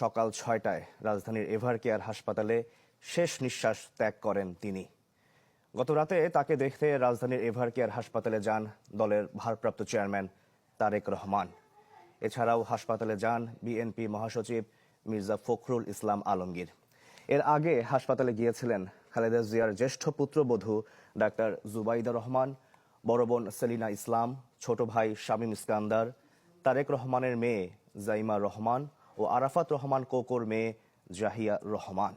সকাল ৬টায় রাজধানীর এভারকেয়ার হাসপাতালে শেষ নিঃশ্বাস ত্যাগ করেন তিনি। গতরাতে তাকে দেখতে রাজধানীর এভারকেয়ার হাসপাতালে যান দলের ভারপ্রাপ্ত চেয়ারম্যান তারেক রহমান। এছাড়াও হাসপাতালে যান বিএনপি মহাসচিব মির্জা ফখরুল ইসলাম আলমগীর। এর আগে হাসপাতালে গিয়েছিলেন খালেদা জিয়ার জ্যেষ্ঠ পুত্রবধূ ডাক্তার জুবাইদা রহমান, বড় বোন সেলিনা ইসলাম, ছোট ভাই শামীম ইস্কান্দার, তারেক রহমানের মেয়ে জাইমা রহমান ও আরাফাত রহমান কোকোর মেয়ে জাহিয়া রহমান।